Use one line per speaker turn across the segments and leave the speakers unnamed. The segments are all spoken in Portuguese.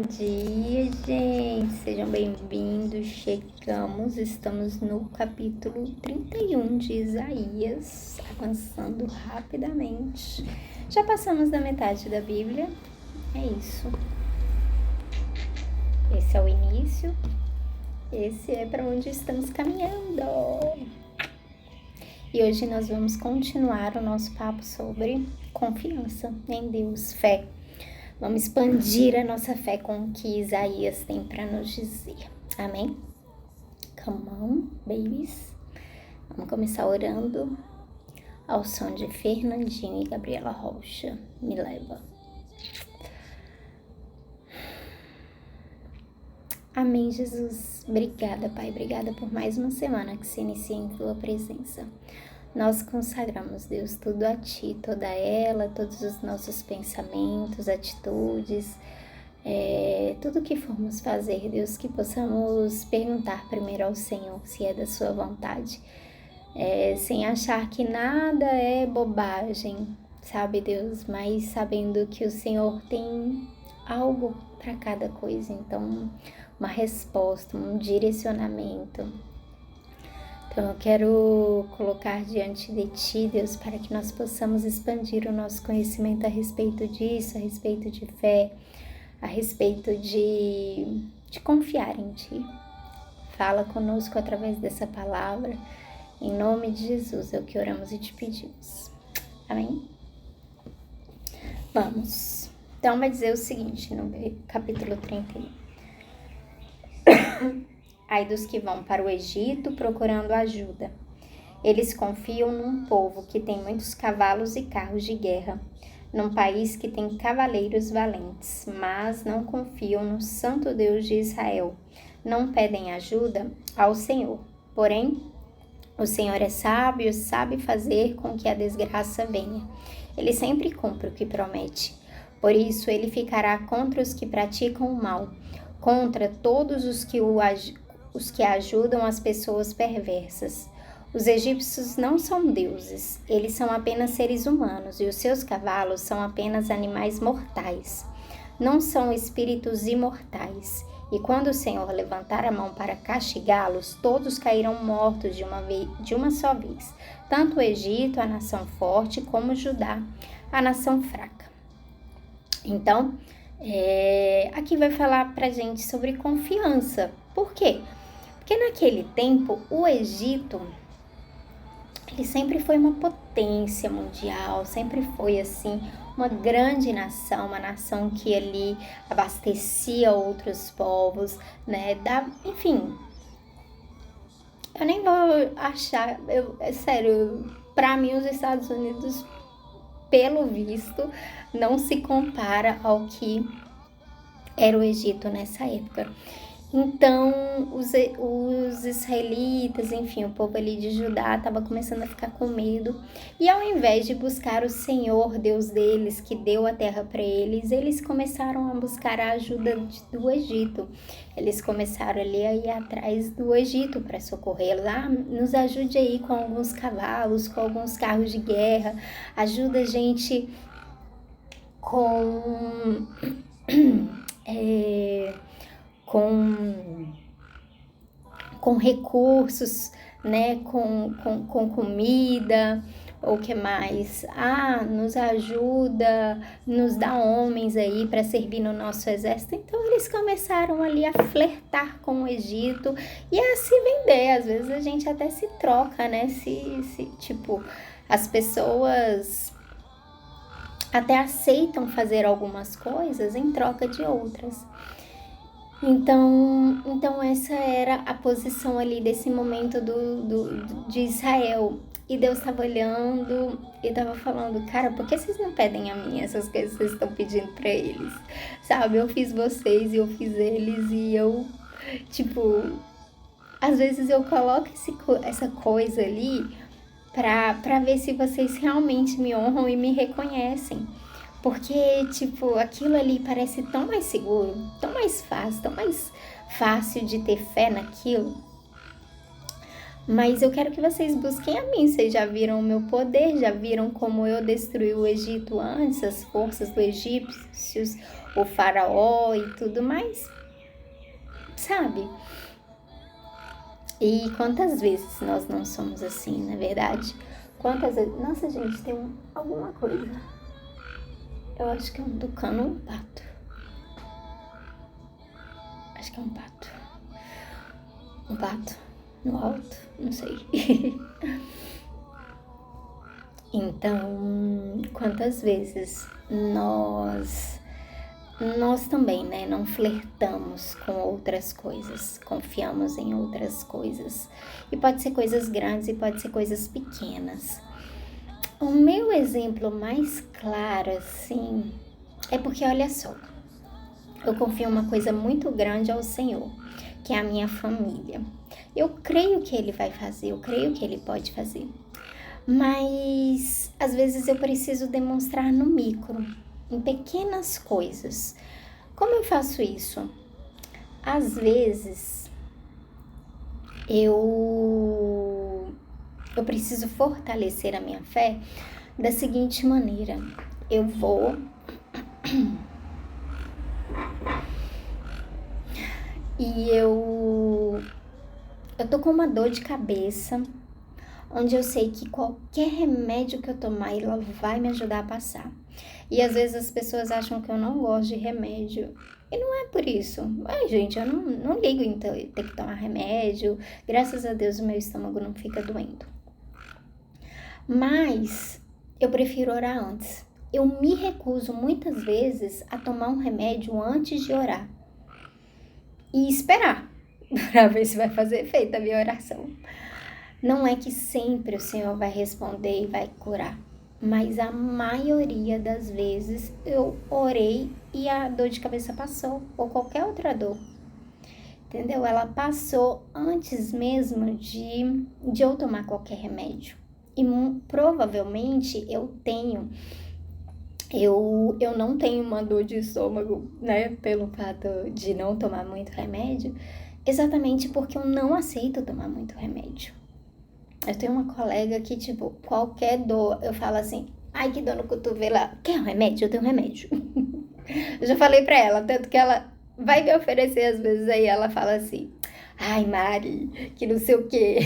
Dia, gente, sejam bem-vindos. Estamos no capítulo 31 de Isaías, avançando rapidamente. Já passamos da metade da Bíblia, é isso. Esse é o início, esse é para onde estamos caminhando. E hoje nós vamos continuar o nosso papo sobre confiança em Deus, fé. Vamos expandir a nossa fé com o que Isaías tem para nos dizer. Amém? Come on, babies. Vamos começar orando ao som de Fernandinho e Gabriela Rocha. Me leva. Amém, Jesus. Obrigada, Pai. Obrigada por mais uma semana que se inicia em Tua presença. Nós consagramos, Deus, tudo a Ti, toda ela, todos os nossos pensamentos, atitudes, tudo que formos fazer, Deus, que possamos perguntar primeiro ao Senhor se é da Sua vontade, sem achar que nada é bobagem, sabe, Deus, mas sabendo que o Senhor tem algo para cada coisa, então uma resposta, um direcionamento. Então eu quero colocar diante de Ti, Deus, para que nós possamos expandir o nosso conhecimento a respeito disso, a respeito de fé, a respeito de confiar em Ti. Fala conosco através dessa palavra. Em nome de Jesus é o que oramos e te pedimos. Amém? Vamos. Então vai dizer o seguinte no capítulo 31. Ai dos que vão para o Egito procurando ajuda. Eles confiam num povo que tem muitos cavalos e carros de guerra, num país que tem cavaleiros valentes, mas não confiam no Santo Deus de Israel. Não pedem ajuda ao Senhor. Porém, o Senhor é sábio, sabe fazer com que a desgraça venha. Ele sempre cumpre o que promete. Por isso, ele ficará contra os que praticam o mal, contra todos os que ajudam as pessoas perversas. Os egípcios não são deuses, eles são apenas seres humanos e os seus cavalos são apenas animais mortais. Não são espíritos imortais. E quando o Senhor levantar a mão para castigá-los, todos cairão mortos de uma só vez. Tanto o Egito, a nação forte, como Judá, a nação fraca. Então, aqui vai falar pra gente sobre confiança. Por quê? Porque naquele tempo, o Egito, ele sempre foi uma potência mundial, sempre foi assim, uma grande nação, uma nação que ali abastecia outros povos, né? Enfim, eu nem vou achar, sério, pra mim os Estados Unidos, pelo visto, não se compara ao que era o Egito nessa época. Então, os israelitas, enfim, o povo ali de Judá estava começando a ficar com medo. E ao invés de buscar o Senhor, Deus deles, que deu a terra para eles começaram a buscar a ajuda do Egito. Eles começaram ali a ir atrás do Egito para socorrer. Lá, nos ajude aí com alguns cavalos, com alguns carros de guerra. Ajuda a gente com recursos, né, com comida, ou que mais? Nos ajuda, nos dá homens aí para servir no nosso exército. Então eles começaram ali a flertar com o Egito e a se vender. Às vezes a gente até se troca, né, tipo, as pessoas até aceitam fazer algumas coisas em troca de outras. Então essa era a posição ali desse momento de Israel. E Deus estava olhando e estava falando, cara, por que vocês não pedem a mim essas coisas que vocês estão pedindo para eles? Sabe, eu fiz vocês e eu fiz eles e eu, tipo, às vezes eu coloco essa coisa ali pra ver se vocês realmente me honram e me reconhecem. Porque, tipo, aquilo ali parece tão mais seguro, tão mais fácil de ter fé naquilo. Mas eu quero que vocês busquem a mim. Vocês já viram o meu poder, já viram como eu destruí o Egito antes, as forças dos egípcios, o faraó e tudo mais, sabe? E quantas vezes nós não somos assim, na verdade? Quantas vezes... Nossa, gente, tem alguma coisa. Eu acho que é um tucano ou um pato. Acho que é um pato. Um pato no alto, não sei. Então, quantas vezes nós também, né, não flertamos com outras coisas, confiamos em outras coisas. E pode ser coisas grandes e pode ser coisas pequenas. O meu exemplo mais claro, assim, é porque, olha só, eu confio uma coisa muito grande ao Senhor, que é a minha família. Eu creio que Ele vai fazer, eu creio que Ele pode fazer. Mas, às vezes, eu preciso demonstrar no micro, em pequenas coisas. Como eu faço isso? Às vezes, eu preciso fortalecer a minha fé da seguinte maneira. Eu vou... E eu tô com uma dor de cabeça, onde eu sei que qualquer remédio que eu tomar, ela vai me ajudar a passar. E às vezes as pessoas acham que eu não gosto de remédio. E não é por isso. Ai, gente, eu não ligo em ter que tomar remédio. Graças a Deus o meu estômago não fica doendo. Mas eu prefiro orar antes. Eu me recuso muitas vezes a tomar um remédio antes de orar. E esperar para ver se vai fazer efeito a minha oração. Não é que sempre o Senhor vai responder e vai curar, mas a maioria das vezes eu orei e a dor de cabeça passou, ou qualquer outra dor, entendeu? Ela passou antes mesmo de eu tomar qualquer remédio. E provavelmente eu não tenho uma dor de estômago, né, pelo fato de não tomar muito remédio, exatamente porque eu não aceito tomar muito remédio. Eu tenho uma colega que, tipo, qualquer dor, eu falo assim, ai, que dor no cotovelo, quer um remédio? Eu tenho um remédio. Eu já falei pra ela, tanto que ela vai me oferecer às vezes, aí ela fala assim, ai, Mari, que não sei o quê.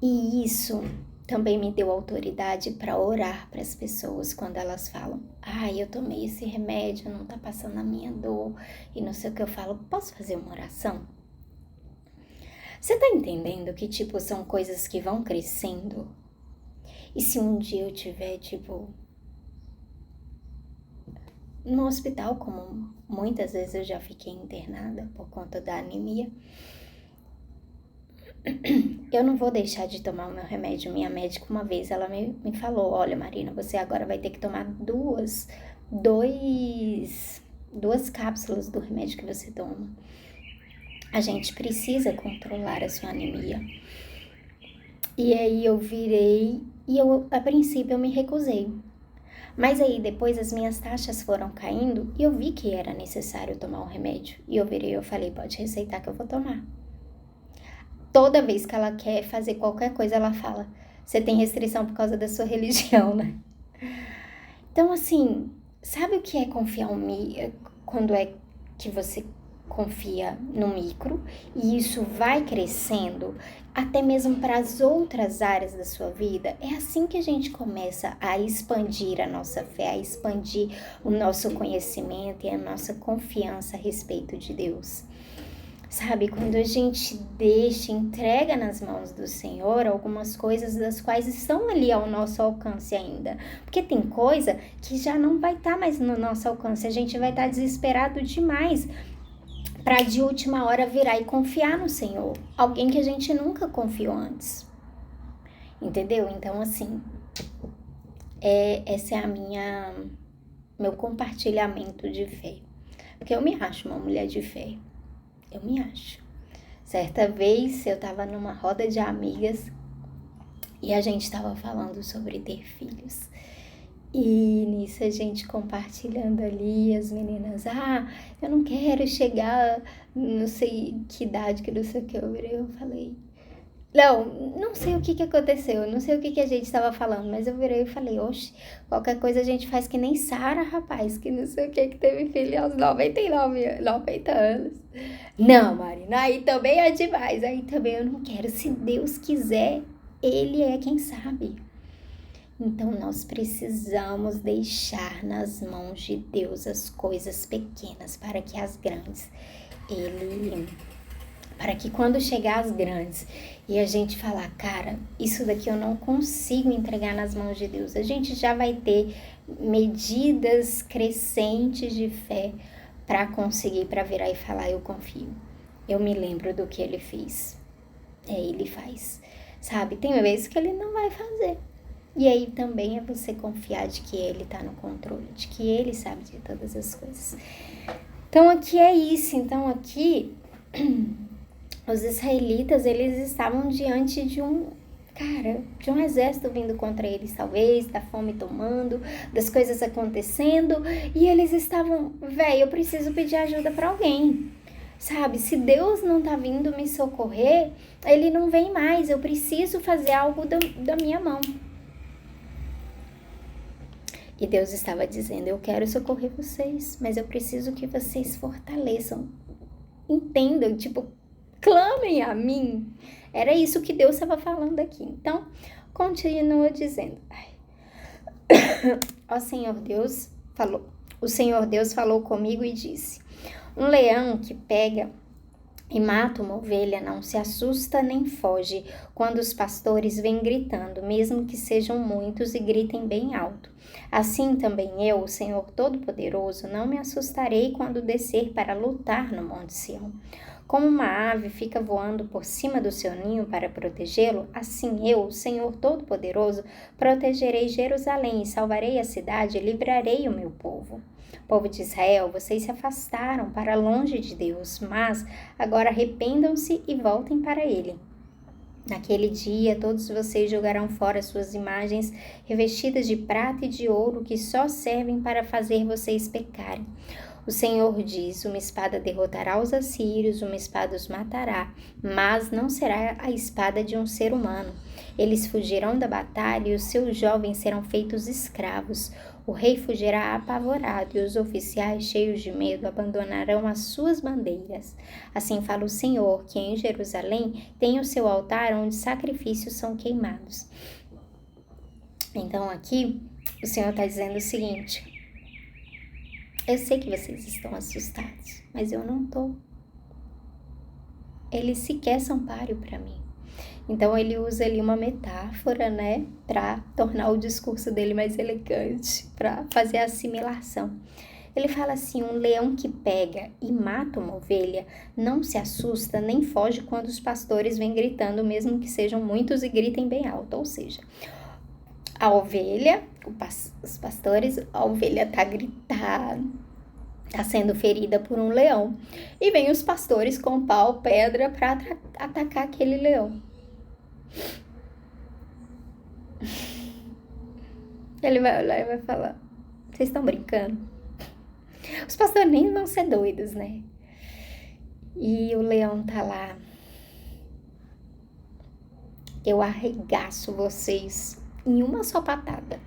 E isso também me deu autoridade para orar para as pessoas quando elas falam, ai, eu tomei esse remédio, não tá passando a minha dor, e não sei o que, eu falo, posso fazer uma oração? Você tá entendendo que, tipo, são coisas que vão crescendo? E se um dia eu tiver, tipo, no hospital, como muitas vezes eu já fiquei internada por conta da anemia, eu não vou deixar de tomar o meu remédio. Minha médica, uma vez, ela me falou, olha, Marina, você agora vai ter que tomar duas cápsulas do remédio que você toma. A gente precisa controlar a sua anemia. E aí eu virei e a princípio eu me recusei. Mas aí depois as minhas taxas foram caindo e eu vi que era necessário tomar um remédio. E eu virei e eu falei, pode receitar que eu vou tomar. Toda vez que ela quer fazer qualquer coisa, ela fala, você tem restrição por causa da sua religião, né? Então, assim, sabe o que é confiar quando é que você confia no micro e isso vai crescendo até mesmo para as outras áreas da sua vida? É assim que a gente começa a expandir a nossa fé, a expandir o nosso conhecimento e a nossa confiança a respeito de Deus. Sabe, quando a gente entrega nas mãos do Senhor algumas coisas das quais estão ali ao nosso alcance ainda. Porque tem coisa que já não vai estar mais no nosso alcance, a gente vai estar desesperado demais para de última hora virar e confiar no Senhor. Alguém que a gente nunca confiou antes. Entendeu? Então, assim, esse é meu compartilhamento de fé. Porque eu me acho uma mulher de fé. Eu me acho. Certa vez eu tava numa roda de amigas e a gente tava falando sobre ter filhos. E nisso a gente compartilhando ali, as meninas, eu não quero chegar, não sei que idade, que não sei o que, eu falei, não sei o que aconteceu, não sei o que a gente estava falando, mas eu virei e falei, oxe, qualquer coisa a gente faz que nem Sara, rapaz, que não sei o que teve filho aos 90 anos. Não, Marina, aí também é demais, aí também eu não quero, se Deus quiser, Ele é quem sabe. Então nós precisamos deixar nas mãos de Deus as coisas pequenas para que as grandes, para que quando chegar as grandes e a gente falar, cara, isso daqui eu não consigo entregar nas mãos de Deus, a gente já vai ter medidas crescentes de fé para conseguir, para virar e falar, eu confio, eu me lembro do que Ele fez, Ele faz, sabe? Tem vezes que Ele não vai fazer. E aí também é você confiar de que Ele está no controle, de que Ele sabe de todas as coisas. Então aqui é isso. Então aqui os israelitas, eles estavam diante de um exército vindo contra eles, talvez, da fome tomando, das coisas acontecendo. E eles estavam, eu preciso pedir ajuda para alguém. Sabe, se Deus não tá vindo me socorrer, Ele não vem mais. Eu preciso fazer algo da minha mão. E Deus estava dizendo, eu quero socorrer vocês, mas eu preciso que vocês fortaleçam. Entendam, clamem a mim. Era isso que Deus estava falando aqui. Então, continua dizendo. O Senhor Deus falou comigo e disse, um leão que pega e mata uma ovelha não se assusta nem foge quando os pastores vêm gritando, mesmo que sejam muitos e gritem bem alto. Assim também eu, o Senhor Todo-Poderoso, não me assustarei quando descer para lutar no Monte Sião. Como uma ave fica voando por cima do seu ninho para protegê-lo, assim eu, o Senhor Todo-Poderoso, protegerei Jerusalém e salvarei a cidade e livrarei o meu povo. Povo de Israel, vocês se afastaram para longe de Deus, mas agora arrependam-se e voltem para Ele. Naquele dia, todos vocês jogarão fora suas imagens revestidas de prata e de ouro que só servem para fazer vocês pecarem. O Senhor diz, uma espada derrotará os assírios, uma espada os matará, mas não será a espada de um ser humano. Eles fugirão da batalha e os seus jovens serão feitos escravos. O rei fugirá apavorado e os oficiais, cheios de medo, abandonarão as suas bandeiras. Assim fala o Senhor, que em Jerusalém tem o seu altar onde sacrifícios são queimados. Então aqui o Senhor está dizendo o seguinte, eu sei que vocês estão assustados, mas eu não estou. Eles sequer são páreo para mim. Então ele usa ali uma metáfora, para tornar o discurso dele mais elegante, para fazer a assimilação. Ele fala assim, um leão que pega e mata uma ovelha não se assusta nem foge quando os pastores vêm gritando, mesmo que sejam muitos e gritem bem alto. Ou seja, a ovelha, os pastores, a ovelha tá sendo ferida por um leão. E vem os pastores com pau, pedra para atacar aquele leão. Ele vai olhar e vai falar, vocês estão brincando? Os pastores nem vão ser doidos, né? E o leão tá lá. Eu arregaço vocês em uma só patada.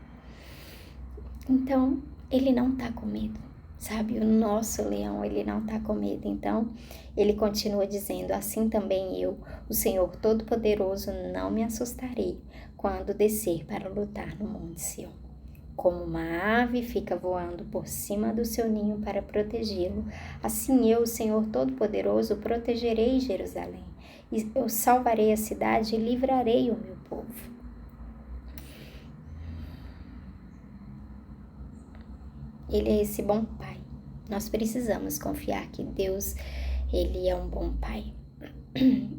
Então, ele não tá com medo, sabe? O nosso leão, ele não tá com medo. Então, ele continua dizendo, assim também eu, o Senhor Todo-Poderoso, não me assustarei quando descer para lutar no Monte Sião. Como uma ave fica voando por cima do seu ninho para protegê-lo, assim eu, o Senhor Todo-Poderoso, protegerei Jerusalém. E eu salvarei a cidade e livrarei o meu povo. Ele é esse bom pai. Nós precisamos confiar que Deus, Ele é um bom pai.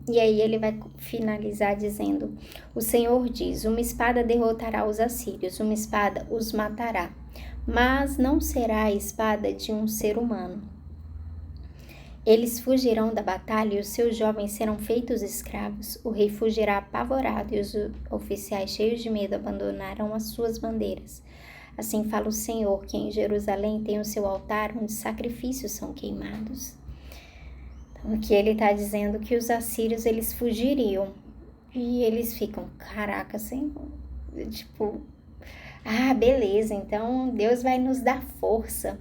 E aí ele vai finalizar dizendo, o Senhor diz, uma espada derrotará os assírios, uma espada os matará, mas não será a espada de um ser humano. Eles fugirão da batalha e os seus jovens serão feitos escravos. O rei fugirá apavorado e os oficiais cheios de medo abandonarão as suas bandeiras. Assim fala o Senhor, que em Jerusalém tem o seu altar onde sacrifícios são queimados. Então, aqui ele está dizendo que os assírios, eles fugiriam. E eles ficam, caraca, Senhor, tipo, beleza, então Deus vai nos dar força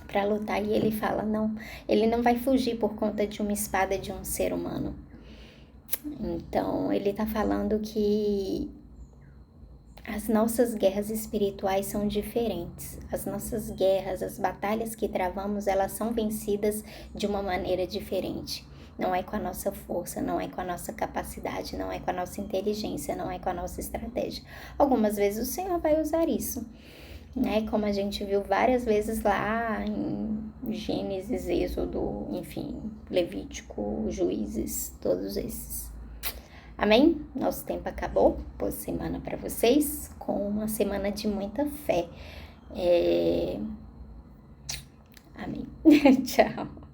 para lutar. E ele fala, não, ele não vai fugir por conta de uma espada de um ser humano. Então, ele está falando que as nossas guerras espirituais são diferentes. As nossas guerras, as batalhas que travamos, elas são vencidas de uma maneira diferente. Não é com a nossa força, não é com a nossa capacidade, não é com a nossa inteligência, não é com a nossa estratégia. Algumas vezes o Senhor vai usar isso, né? Como a gente viu várias vezes lá em Gênesis, Êxodo, enfim, Levítico, Juízes, todos esses. Amém? Nosso tempo acabou. Boa semana para vocês, com uma semana de muita fé. Amém. Tchau.